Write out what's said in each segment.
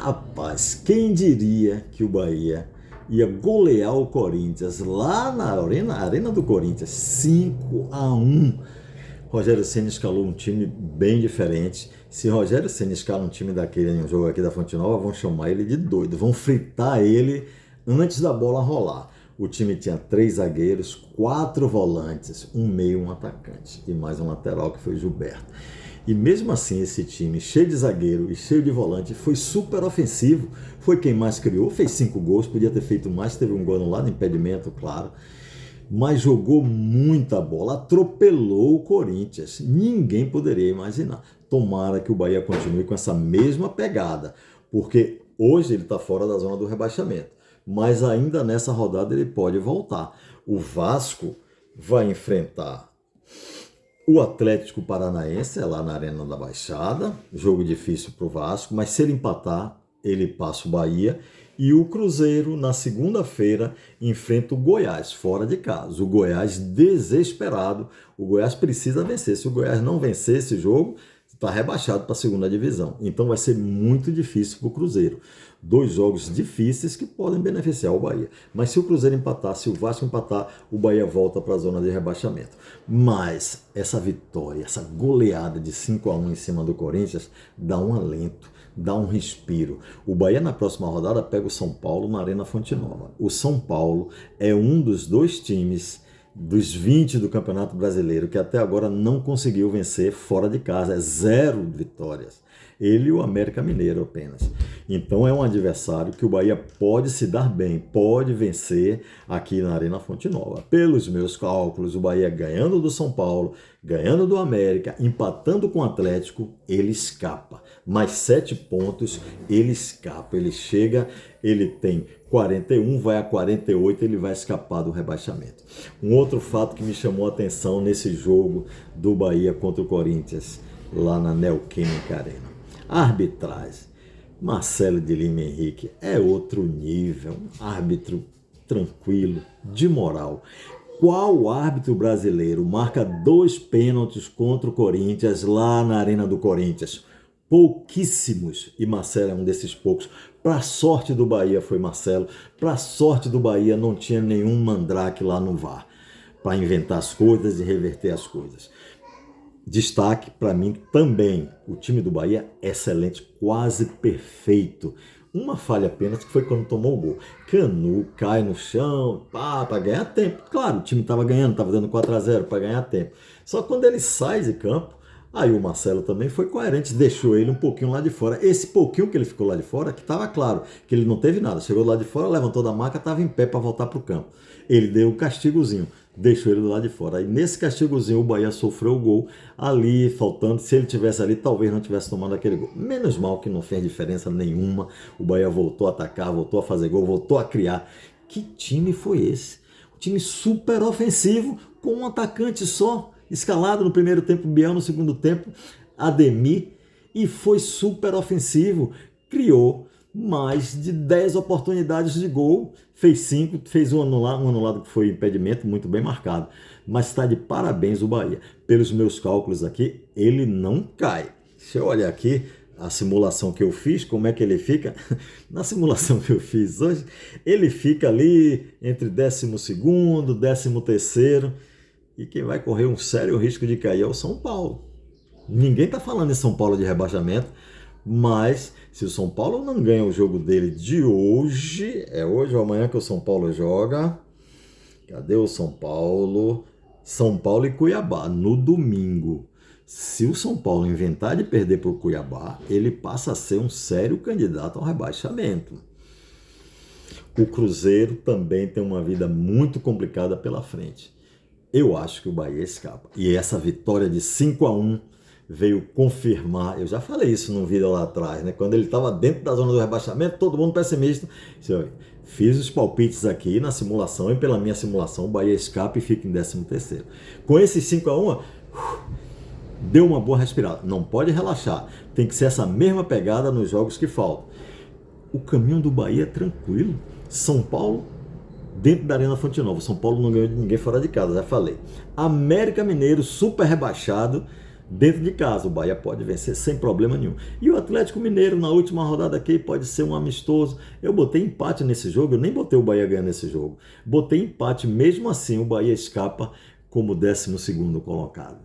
Rapaz, quem diria que o Bahia ia golear o Corinthians lá na arena do Corinthians, 5-1. Rogério Ceni escalou um time bem diferente. Se Rogério Ceni escala um time daquele em um jogo aqui da Fonte Nova, vão chamar ele de doido, vão fritar ele antes da bola rolar. O time tinha 3 zagueiros, 4 volantes, um meio, um atacante e mais um lateral que foi Gilberto. E mesmo assim esse time cheio de zagueiro e cheio de volante foi super ofensivo, foi quem mais criou, fez 5 gols, podia ter feito mais, teve um gol anulado, impedimento, claro, mas jogou muita bola, atropelou o Corinthians, ninguém poderia imaginar. Tomara que o Bahia continue com essa mesma pegada, porque hoje ele está fora da zona do rebaixamento, mas ainda nessa rodada ele pode voltar. O Vasco vai enfrentar o Atlético Paranaense, é lá na Arena da Baixada, jogo difícil para o Vasco, mas se ele empatar, ele passa o Bahia. E o Cruzeiro, na segunda-feira, enfrenta o Goiás, fora de casa. O Goiás desesperado, o Goiás precisa vencer. Se o Goiás não vencer esse jogo, está rebaixado para a segunda divisão. Então vai ser muito difícil para o Cruzeiro. 2 jogos difíceis que podem beneficiar o Bahia. Mas se o Cruzeiro empatar, se o Vasco empatar, o Bahia volta para a zona de rebaixamento. Mas essa vitória, essa goleada de 5-1 em cima do Corinthians, dá um alento, dá um respiro. O Bahia na próxima rodada pega o São Paulo na Arena Fonte Nova. O São Paulo é um dos 2 times dos 20 do Campeonato Brasileiro que até agora não conseguiu vencer fora de casa, é 0 vitórias. Ele e o América Mineiro apenas. Então é um adversário que o Bahia pode se dar bem, pode vencer aqui na Arena Fonte Nova. Pelos meus cálculos, o Bahia ganhando do São Paulo, ganhando do América, empatando com o Atlético, ele escapa. Mais 7 pontos, ele escapa. Ele chega, ele tem 41, vai a 48, ele vai escapar do rebaixamento. Um outro fato que me chamou a atenção nesse jogo do Bahia contra o Corinthians, lá na Neoquímica Arena. A arbitragem, Marcelo de Lima Henrique, é outro nível, um árbitro tranquilo, de moral. Qual árbitro brasileiro marca 2 pênaltis contra o Corinthians lá na Arena do Corinthians? Pouquíssimos, e Marcelo é um desses poucos. Para a sorte do Bahia foi Marcelo, para a sorte do Bahia não tinha nenhum mandrake lá no VAR para inventar as coisas e reverter as coisas. Destaque para mim também, o time do Bahia excelente, quase perfeito. Uma falha apenas que foi quando tomou o gol. Canu cai no chão, para ganhar tempo. Claro, o time estava ganhando, estava dando 4-0 para ganhar tempo. Só quando ele sai de campo, aí o Marcelo também foi coerente, deixou ele um pouquinho lá de fora. Esse pouquinho que ele ficou lá de fora, que estava claro que ele não teve nada. Chegou lá de fora, levantou da maca, estava em pé para voltar para o campo. Ele deu o castigozinho, deixou ele do lado de fora. Aí nesse castigozinho o Bahia sofreu o gol ali, faltando. Se ele tivesse ali, talvez não tivesse tomado aquele gol. Menos mal que não fez diferença nenhuma. O Bahia voltou a atacar, voltou a fazer gol, voltou a criar. Que time foi esse? Um time super ofensivo, com um atacante só, escalado no primeiro tempo, Biel no segundo tempo, Ademir, e foi super ofensivo. Criou mais de 10 oportunidades de gol, fez 5, fez um anulado que foi impedimento, muito bem marcado. Mas está de parabéns o Bahia. Pelos meus cálculos aqui, ele não cai. Deixa eu olhar aqui a simulação que eu fiz, como é que ele fica. Na simulação que eu fiz hoje, ele fica ali entre 12º, 13º, e quem vai correr um sério risco de cair é o São Paulo. Ninguém está falando em São Paulo de rebaixamento, mas se o São Paulo não ganha o jogo dele de hoje, é hoje ou amanhã que o São Paulo joga. Cadê o São Paulo? São Paulo e Cuiabá, no domingo. Se o São Paulo inventar de perder para o Cuiabá, ele passa a ser um sério candidato ao rebaixamento. O Cruzeiro também tem uma vida muito complicada pela frente. Eu acho que o Bahia escapa. E essa vitória de 5-1 veio confirmar, eu já falei isso num vídeo lá atrás, né? Quando ele estava dentro da zona do rebaixamento, todo mundo pessimista. Fiz os palpites aqui na simulação e pela minha simulação o Bahia escapa e fica em 13º. Com esse 5-1, deu uma boa respirada. Não pode relaxar, tem que ser essa mesma pegada nos jogos que faltam. O caminho do Bahia é tranquilo. São Paulo dentro da Arena Fonte Nova. São Paulo não ganhou de ninguém fora de casa, já falei. América Mineiro super rebaixado, Dentro de casa, o Bahia pode vencer sem problema nenhum. E o Atlético Mineiro, na última rodada aqui, pode ser um amistoso. Eu botei empate nesse jogo, eu nem botei o Bahia ganhando nesse jogo. Botei empate, mesmo assim o Bahia escapa como 12º colocado.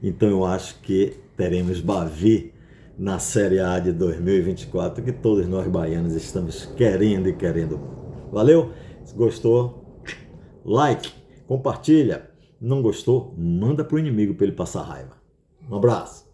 Então eu acho que teremos Bavi na Série A de 2024, que todos nós baianos estamos querendo e querendo. Valeu? Se gostou, like, compartilha. Não gostou, manda pro inimigo para ele passar raiva. Um abraço.